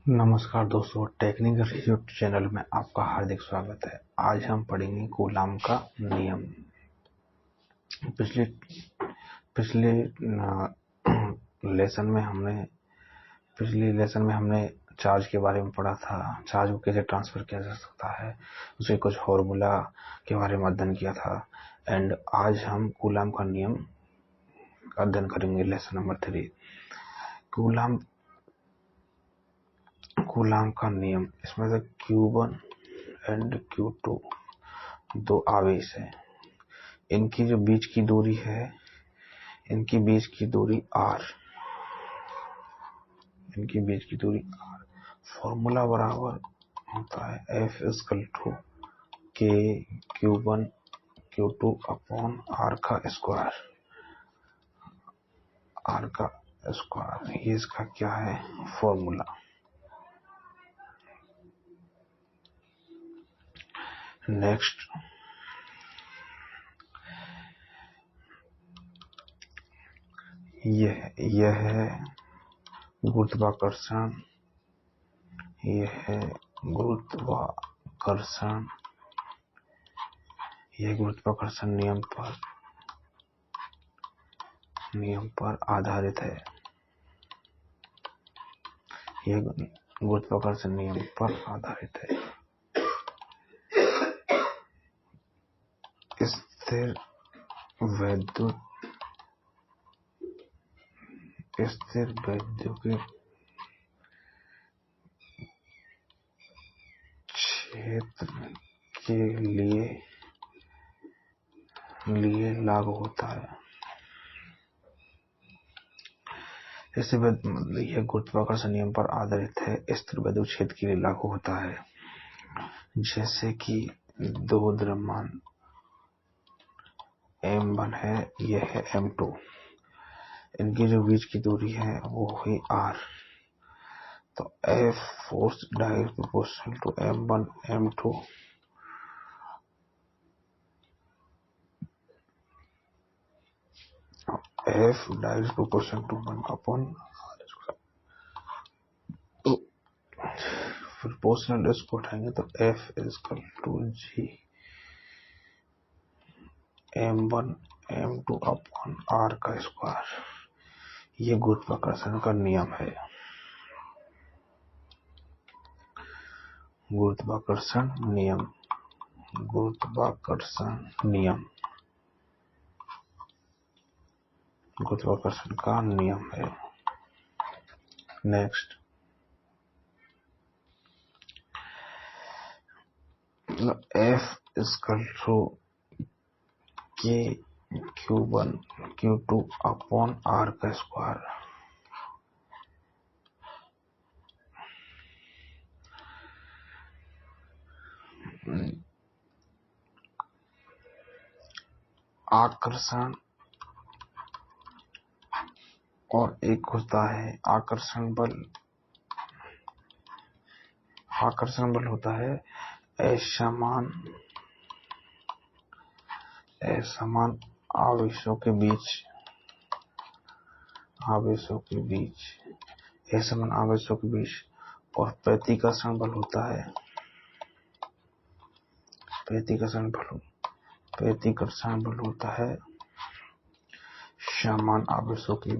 नमस्कार दोस्तों, technical YouTube channel में आपका हार्दिक स्वागत है। आज हम पढ़ेंगे कूलाम का नियम। पिछले पिछले लेसन में हमने चार्ज के बारे में पढ़ा था। चार्ज को कैसे ट्रांसफर किया जा सकता है, उसके कुछ फॉर्मूला के बारे में अध्ययन किया था। एंड आज हम कूलाम का नियम का अध्ययन करेंगे। लेसन नंबर 3, कूलाम का नियम। इसमें से Q1 एंड Q2 दो आवेश है। इनकी जो बीच की दूरी है, R। फॉर्मूला बराबर होता है F = K Q1 Q2 upon R का स्क्वायर। ये इसका क्या है फॉर्मूला। नेक्स्ट, यह है गुरुत्वाकर्षण। यह गुरुत्वाकर्षण नियम पर आधारित है। स्थिर वैद्युतिक क्षेत्र के लिए लागू होता है। यह गुरुत्वाकर्षण नियम पर आधारित है, स्थिर वैद्युत क्षेत्र के लिए लागू होता है। जैसे कि दो द्रव्यमान M1 है, यह है M2। इनकी जो बीच की दूरी है वो हुई R। तो F force direct proportional to M1 M2 F direct proportional to 1/R²। तो प्रोपोर्शनल इसको उठाएंगे तो F = G M1 M2 upon R²। ये गुरुत्वाकर्षण का नियम है। गुरुत्वाकर्षण का नियम है। Next, F = K Q1 Q2 upon R²। आकर्षण और एक होता है आकर्षण बल होता है असमान आवेशों के बीच। और प्रतिकर्षण बल होता है समान आवेशों के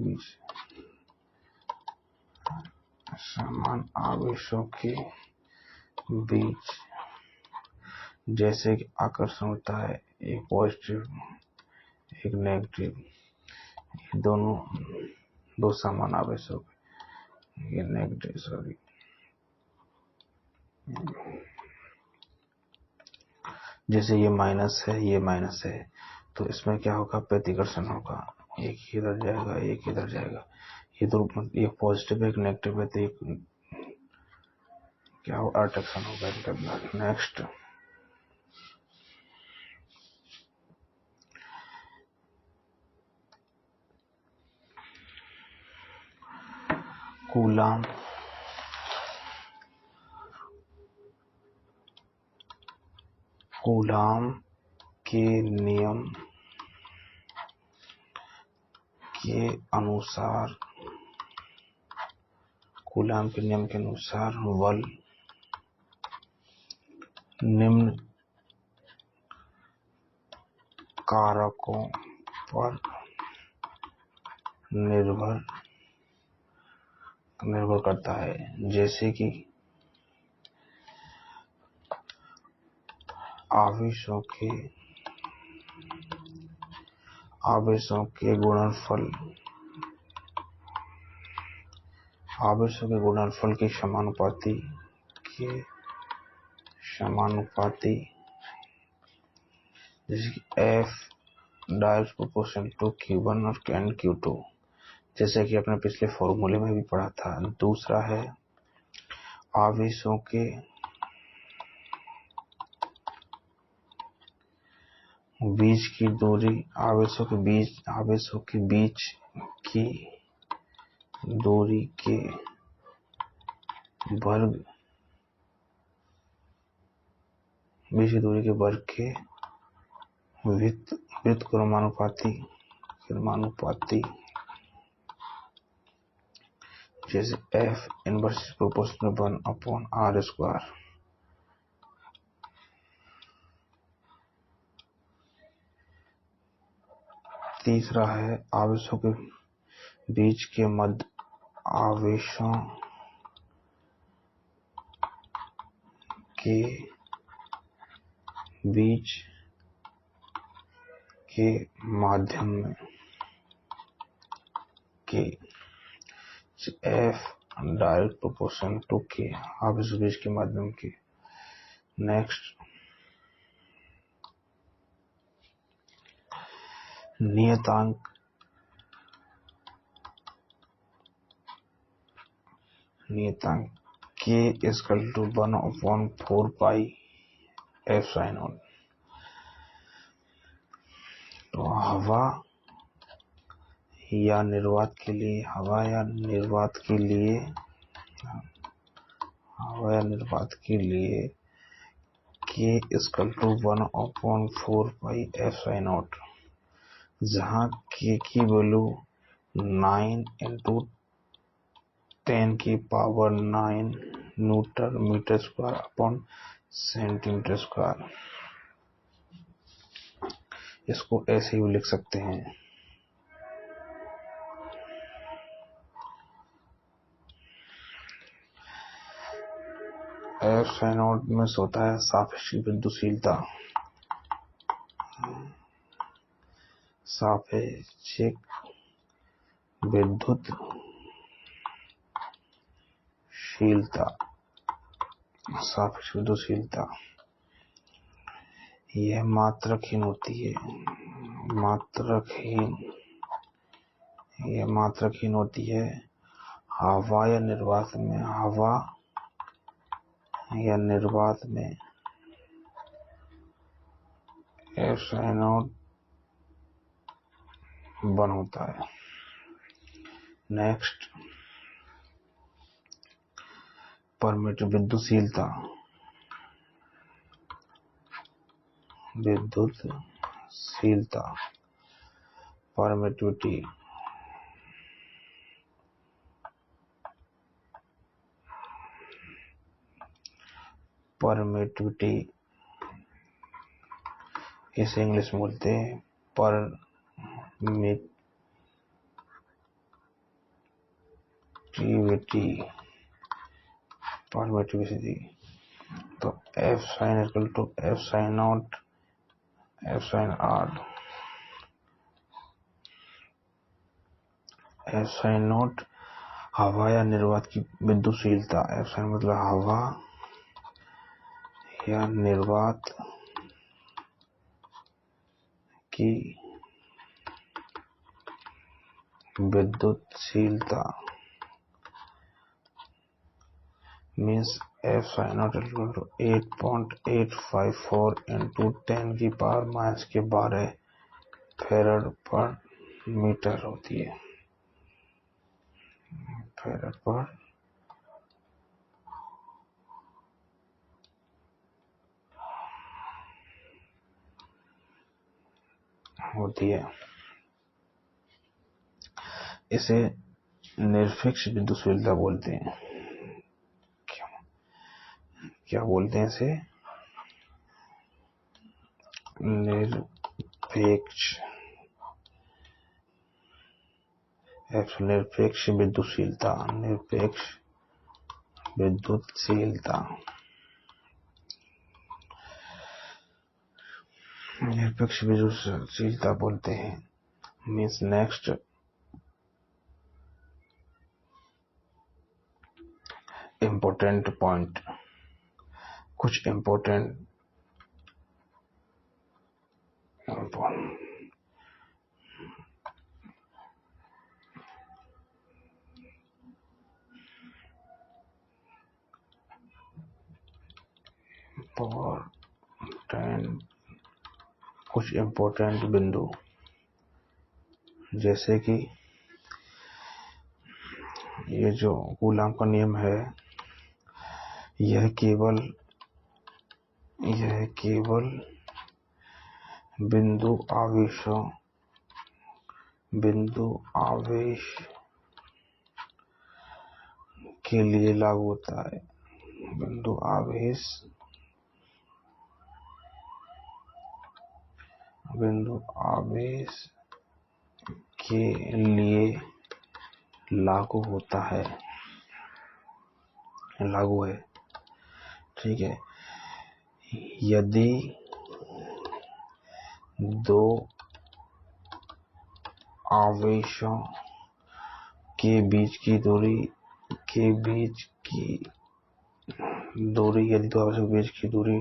बीच। जैसे कि आकर्षण होता है एक पॉजिटिव एक नेगेटिव, ये दो समान आवेशों के, ये नेगेटिव जैसे ये माइनस है, ये माइनस है, तो इसमें क्या होगा, प्रतिकर्षण होगा। एक इधर जाएगा, एक इधर जाएगा। ये दो, एक पॉजिटिव एक नेगेटिव है, तो एक क्या होगा, अट्रैक्शन होगा इनके अंदर। नेक्स्ट, कूलाम के नियम के अनुसार कूलाम के नियम के अनुसार बल निम्न कारकों पर निर्भर करता है, जैसे कि आवेशों के गुणनफल के समानुपाती जैसे कि F direct proportional to Q1 और Q2, जैसे कि अपने पिछले फॉर्मूले में भी पढ़ा था। दूसरा है आवेशों के बीच की दूरी, आवेशों के बीच की दूरी के वर्ग के व्युत्क्रमानुपाती जैसे F इनवर्स प्रोपोर्शनल 1/r²। तीसरा है आवेशों के बीच के मध्य आवेशों के बीच के माध्यम में के F direct proportional to K, आवेशों के बीच के माध्यम के। नेक्स्ट नियतांक K = 1/4 π/ε0। तो हवा या निर्वात के लिए K = 1/4 π/ε0, जहाँ K की वैल्यू 9 × 10⁹ Nm²/cm²। इसको ऐसे ही लिख सकते हैं। ε0 में होता है सापेक्षिक विद्युतशीलता। सापेक्षिक विद्युतशीलता यह मात्रकहीन होती है। हवा या निर्वात में ε0 1 होता है। नेक्स्ट परमिटिव विद्युतशीलता परमिटिविटी इसे इंग्लिश में बोलते हैं परमिटिविटी। तो F sin = F sin naught F sin r। F sin naught हवा या निर्वात की विद्युतशीलता। F sin मतलब हवा या निर्वात की विद्युतशीलता means F sin naught = 8.854 × 10⁻⁻12 Fm होती है। इसे निरपेक्ष विद्युतशीलता बोलते हैं। क्या बोलते हैं इसे? निरपेक्ष निरपेक्ष विद्युतशीलता। निरपेक्ष विद्युतशीलता निरपेक्ष विद्युतशीलता बोलते हैं। मीन्स नेक्स्ट इम्पोर्टेंट पॉइंट, कुछ इम्पोर्टेंट कुछ इम्पोर्टेंट बिंदु, जैसे कि ये जो कूलाम का नियम है, यह केवल बिंदु आवेश के लिए लागू होता है। बिंदु आवेश के लिए लागू होता है, लागू है। ठीक है। यदि दो आवेशों के बीच की दूरी यदि दो आवेशों के बीच की दूरी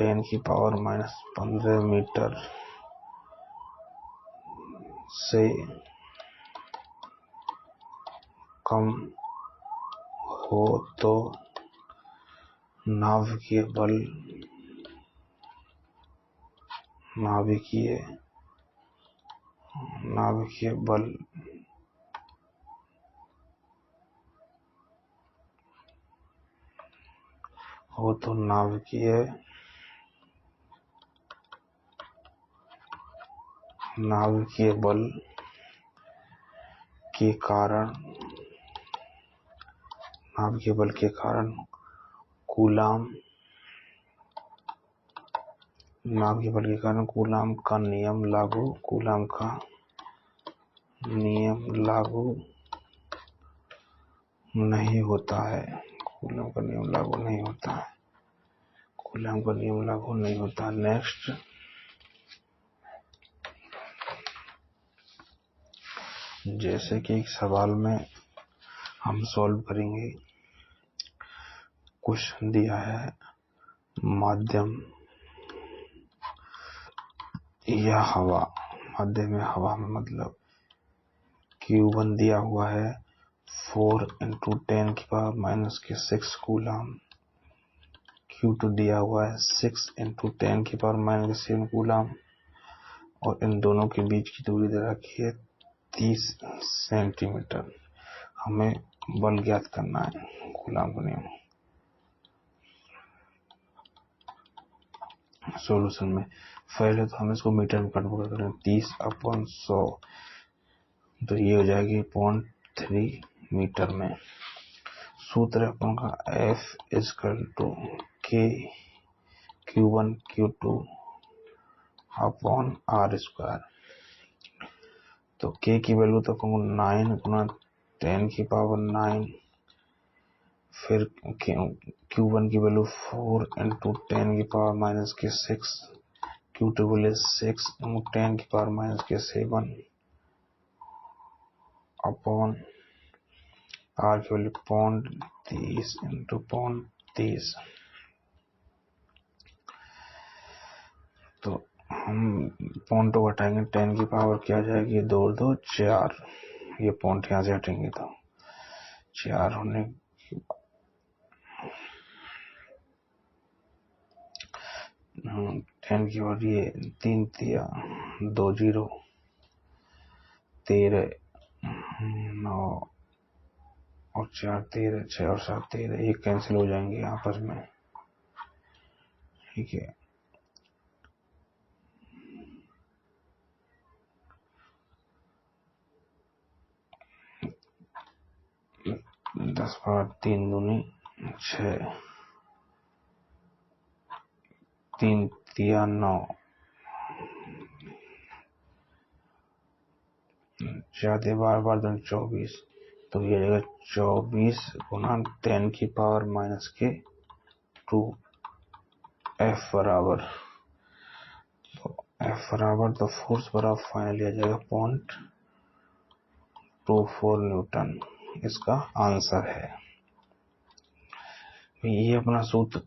10⁻⁻15 मीटर से कम हो तो नाभिकीय बल नाभिकीय बल के कारण कूलाम का नियम लागू नहीं होता है। नेक्स्ट, जैसे कि एक सवाल में हम सॉल्व करेंगे, कुछ दिया है माध्यम या हवा। माध्यम में हवा में मतलब Q1 दिया हुआ है 4 × 10⁻⁻6 कूलाम, Q2 दिया हुआ है 6 × 10⁻⁻7 कूलाम, और इन दोनों के बीच की दूरी दे रखी है 30 सेंटीमीटर। हमें बल ज्ञात करना है, कूलाम का नियम। सॉल्यूशन में पहले तो हम इसको मीटर में कन्वर्ट करें, 30/100, तो ये हो जाएगी 0.3 मीटर में। सूत्र अपन का F = K Q1 Q2 /R²। तो K की वैल्यू तो 9 × 10⁹, फिर Q1 की वैल्यू 4 × 10⁻⁻6, Q2 की वैल्यू 6 × 10⁻⁻7 अपॉन R की वैल्यू 0.30 × 0.30। तो हम पॉइंट को हटाएंगे, 10 की पावर क्या जाएगी, 2 और 2 4। ये पॉइंट यहाँ से हटेंगे तो 4 होने 10 की और ये 3 दिया 2 0 13 9 और 4 13 6 और 7 13, ये कैंसिल हो जाएंगे आपस में। ठीक है। 10 पावर 3 दूनी 6, 3 तिया 9, 4 12 बार 24, तो ये जाएगा 24 गुना 10 की पावर माइनस के 2। F बराबर, तो फोर्स बराबर फाइनली आ जाएगा 0.24 न्यूटन। इसका आंसर है। ये अपना सूत्र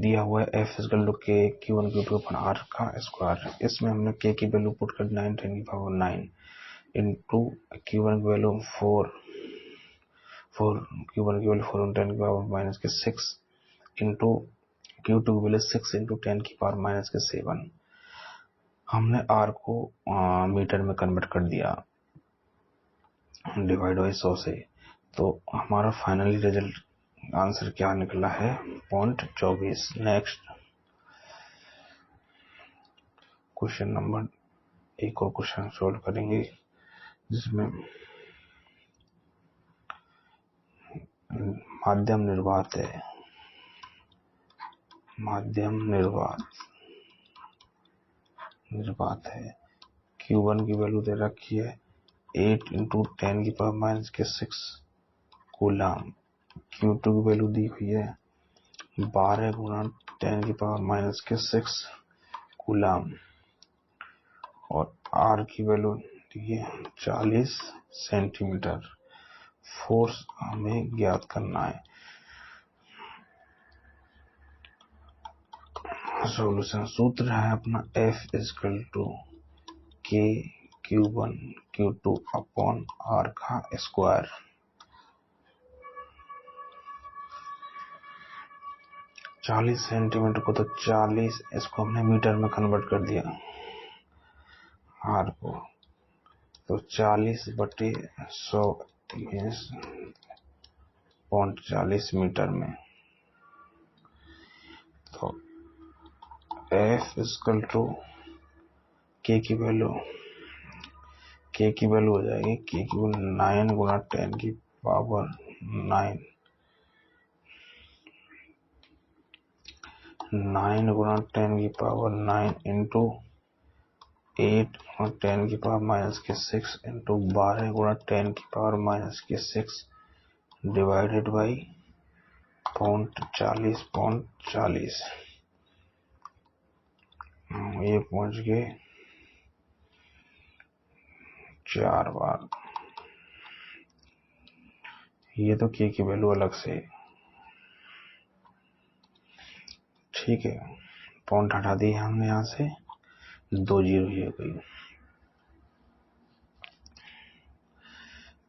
दिया हुआ है F equal to K Q1 Q2 upon R का स्क्वायर। इसमें हमने K की वैल्यू पुट कर 9 10 की पावर 9 इंटू Q1 की वैल्यू 4 Q1 की वैल्यू 4 10 की पावर माइनस के 6 इंटू Q2 की वैल्यू 6 इंटू 10 की पावर माइनस के 7। हमने R को मीटर में कन्वर्ट कर दिया डिवाइड बाई 100 से, तो हमारा फाइनली रिजल्ट आंसर क्या निकला है 0.24। नेक्स्ट क्वेश्चन नंबर, एक और क्वेश्चन सोल्व करेंगे जिसमें माध्यम निर्वात है। माध्यम निर्वात है। Q1 की वैल्यू दे रखी है 8 इंटू 10 की पावर माइनस के 6 कूलम। Q2 की वैल्यू दी हुई है 12 गुना 10 की पावर माइनस के 6 कूलम, और R की वैल्यू दी है 40 सेंटीमीटर। फोर्स हमें ज्ञात करना है। सॉल्यूशन सूत्र है अपना F equal to K Q1 Q2 upon R का स्क्वायर। चालीस सेंटीमीटर को तो 40, इसको हमने मीटर में कन्वर्ट कर दिया R को, तो 40/100 0.40 मीटर में। तो F इक्वल टू K की वैल्यू हो जाएगी K की वैल्यू 9 गुना 10 की पावर 9 गुना 10 की पावर 9 इंटू 8 गुना 10 की पावर माइनस के 6 इंटू 12 गुना 10 की पावर माइनस के 6 डिवाइडेड बाई 0.40। ये पहुंच गए 4 बार। ये तो K की वैल्यू अलग से, ठीक है, पॉइंट हटा दी हमने यहाँ से, 2 जीरो हो गई।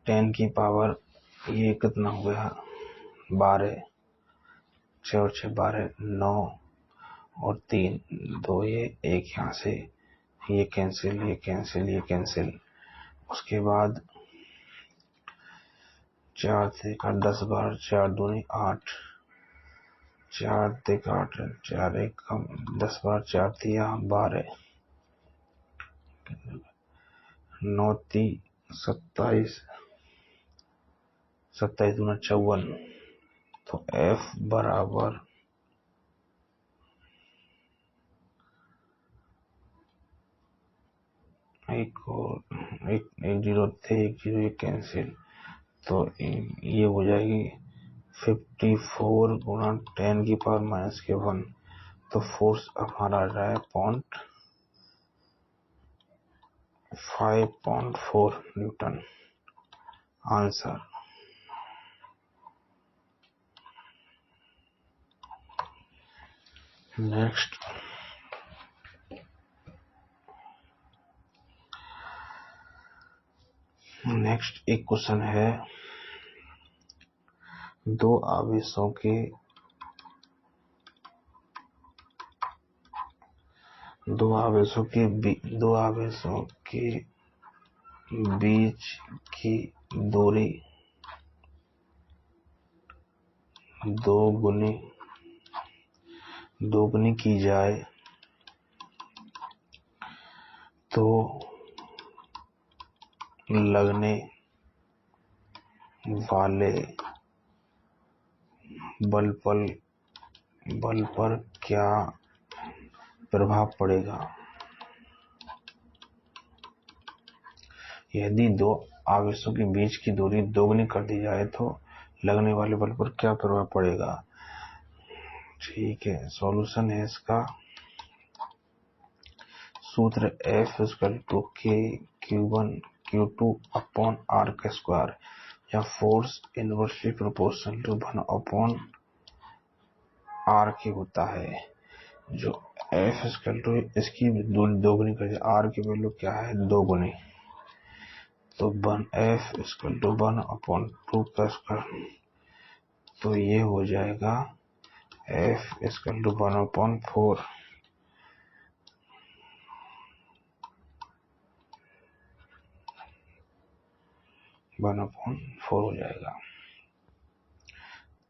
10 की पावर ये कितना हो गया 12, 6 और 6 12, 9 और 3 2, ये एक यहाँ से, ये कैंसिल, ये कैंसिल, ये कैंसिल। उसके बाद 4 से 10 बार, 4 दूनी 8, 4 तिक 8, 4 एक कम 10 बार, 4 तिया 12, 9 ती 27, 27 दूना 54। तो F बराबर एक जीरो थे, एक जीरो ये कैंसिल, तो ये हो जाएगी 54 गुना 10 की पावर माइनस के 1। तो फोर्स हमारा आ रहा है 5.4 न्यूटन। आंसर। नेक्स्ट एक क्वेश्चन है, दो आवेशों के बीच की दूरी दोगुनी की जाए तो लगने वाले बल पर क्या प्रभाव पड़ेगा? यदि दो आवेशों के बीच की दूरी दोगुनी कर दी जाए तो लगने वाले बल पर क्या प्रभाव पड़ेगा? ठीक है, सॉल्यूशन है इसका सूत्र F=K Q1Q2/R² या force inversely proportional to 1/R के होता है। जो F इसकी दूरी दोगुनी कर दिया, R की वैल्यू क्या है? 2 गुनी, तो F=1/2²। तो ये हो जाएगा F=1/4। 1/4 हो जाएगा।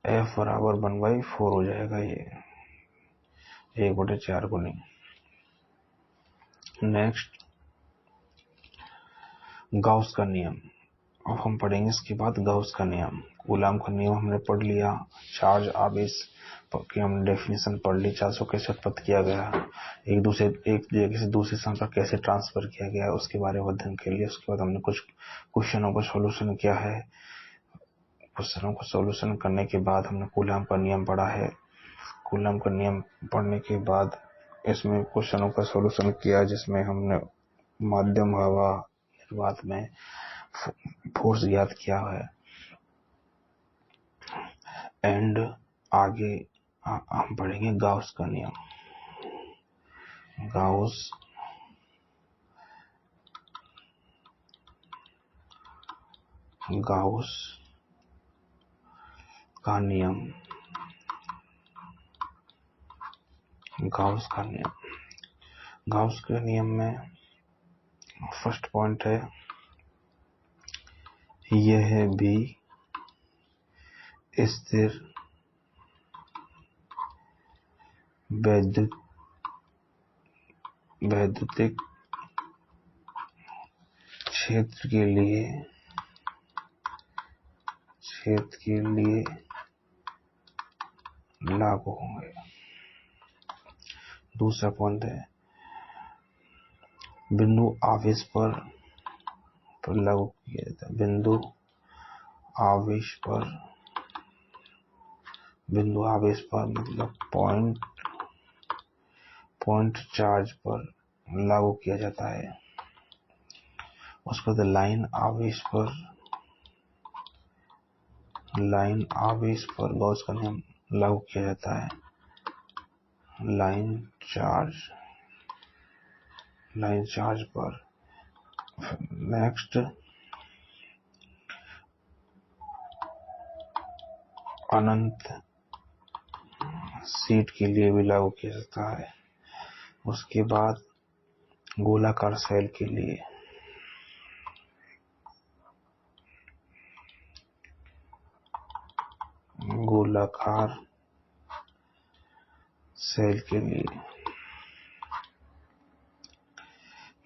F बराबर 1/4 हो जाएगा, ये 1/4 गुनी। नेक्स्ट, गाउस का नियम। अब हम पढ़ेंगे इसके बाद गाउस का नियम। कूलाम का नियम हमने पढ़ लिया, चार्ज आवेश की हमने डेफिनेशन पढ़ ली, चार्ज को कैसे उत्पन्न किया गया, एक जगह से दूसरे स्थान पर कैसे ट्रांसफर किया गया, उसके बारे में अध्ययन कर लिया। उसके बाद हमने कुछ क्वेश्चनों का सॉल्यूशन किया है। क्वेश्चनों को सॉल्यूशन करने के बाद हमने कूलाम का नियम पढ़ा है। कूलाम का नियम पढ़ने के बाद इसमें क्वेश्चनों का सॉल्यूशन किया, जिसमें हमने माध्यम हवा निर्वात में फोर्स ज्ञात किया है। एंड आगे हम पढ़ेंगे गाउस का नियम। गाउस का नियम। गाउस के नियम में फर्स्ट पॉइंट है, यह भी स्थिर वैद्युतिक क्षेत्र के लिए लागू होंगे। दूसरा पॉइंट है, बिंदु आवेश पर लागू किया जाता है। बिंदु आवेश पर मतलब पॉइंट चार्ज पर लागू किया जाता है। उसके बाद लाइन आवेश पर गॉस का नियम लागू किया जाता है। लाइन चार्ज पर। नेक्स्ट, अनंत शीट के लिए भी लागू किया जाता है। उसके बाद गोलाकार सेल के लिए,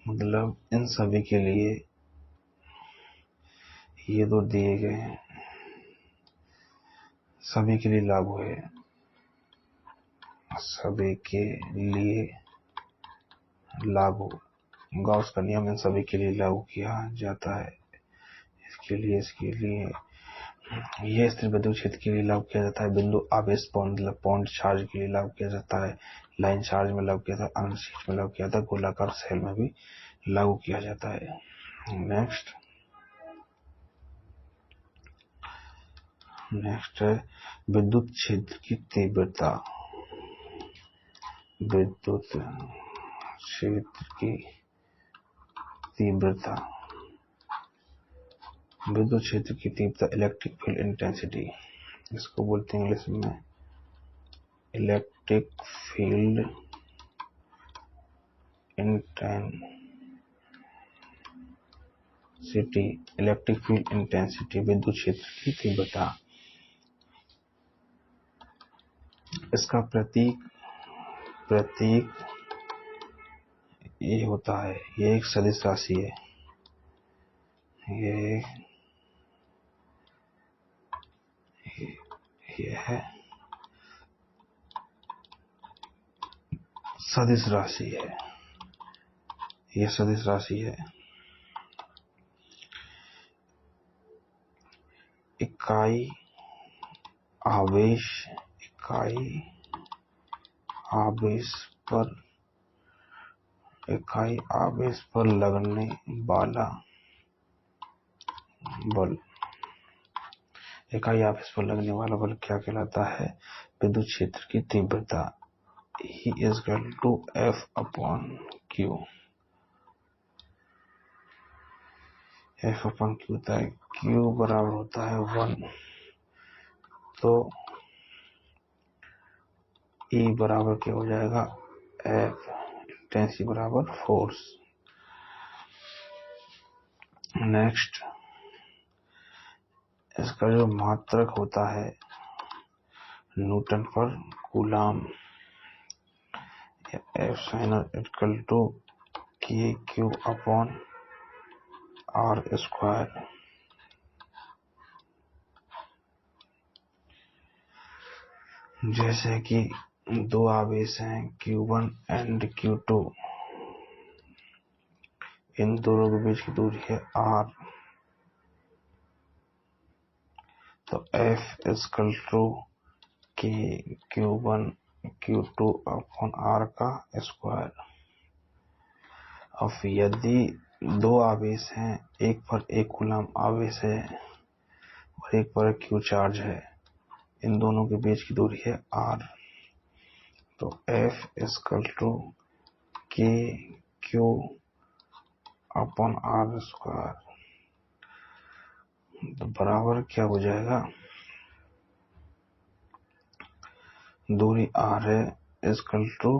मतलब इन सभी के लिए ये दो दिए गए हैं, सभी के लिए लागू है। सभी के लिए लागू, गॉस का नियम इन सभी के लिए लागू किया जाता है। इसके लिए यह स्थिर विद्युत क्षेत्र के लिए लागू किया जाता है। बिंदु आवेश पॉइंट चार्ज के लिए लागू किया जाता है। लाइन चार्ज में लागू किया जाता है। अनंत शीट में लागू किया जाता है। गोलाकार सेल में भी लागू किया जाता है। नेक्स्ट है विद्युत क्षेत्र की तीव्रता। विद्युत क्षेत्र की तीव्रता इलेक्ट्रिक फील्ड इंटेंसिटी, इसको बोलते हैं इंग्लिश में इलेक्ट्रिक फील्ड इंटेंसिटी, विद्युत क्षेत्र की तीव्रता। इसका प्रतीक ये होता है, ये एक सदिश राशि है। ये है सदिश राशि है, यह सदिश राशि है। इकाई आवेश पर लगने वाला बल, इकाई आवेश पर लगने वाला बल क्या कहलाता है? विद्युत क्षेत्र की तीव्रता। E is equal to F upon Q। F upon Q होता है, Q बराबर होता है 1, तो E बराबर क्या हो जाएगा? F इंटेंसिटी बराबर फोर्स। नेक्स्ट, इसका जो मात्रक होता है न्यूटन पर coulomb, F sin equal to KQ upon R square. जैसे कि दो आवेश हैं Q1 एंड Q2, इन दोनों के बीच की दूरी है R, तो F equal to Q1 Q2 upon R का स्क्वायर। अब यदि दो आवेश हैं, एक पर एक कूलम आवेश है और एक पर Q चार्ज है, इन दोनों के बीच की दूरी है R, तो F equal to KQ upon R square, तो बराबर क्या हो जाएगा? दूरी R है equal to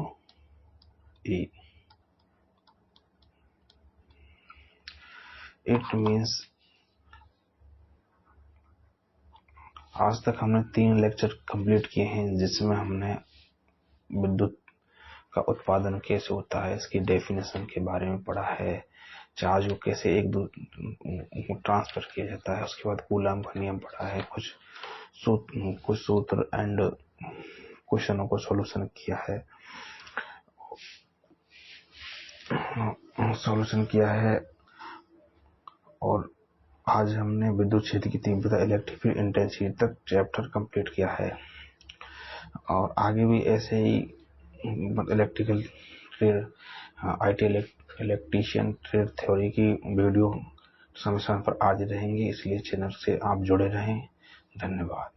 E। It means आज तक हमने 3 लेक्चर कंप्लीट किए हैं, जिसमें हमने विद्युत का उत्पादन कैसे होता है, इसकी डेफिनेशन के बारे में पढ़ा है, चार्ज को कैसे एक दूसरे को ट्रांसफर किया जाता है, उसके बाद कूलम का नियम पढ़ा है, कुछ सूत्र एंड क्वेश्चनों को सॉल्यूशन किया है। और आज हमने विद्युत क्षेत्र की तीव्रता, इलेक्ट्रिक फील्ड इंटेंसिटी तक चैप्टर कंप्लीट किया है, और आगे भी ऐसे ही electrical trade, IT electrician trade theory की वीडियो समय समय पर आती रहेंगी, इसलिए चैनल से आप जुड़े रहें। धन्यवाद।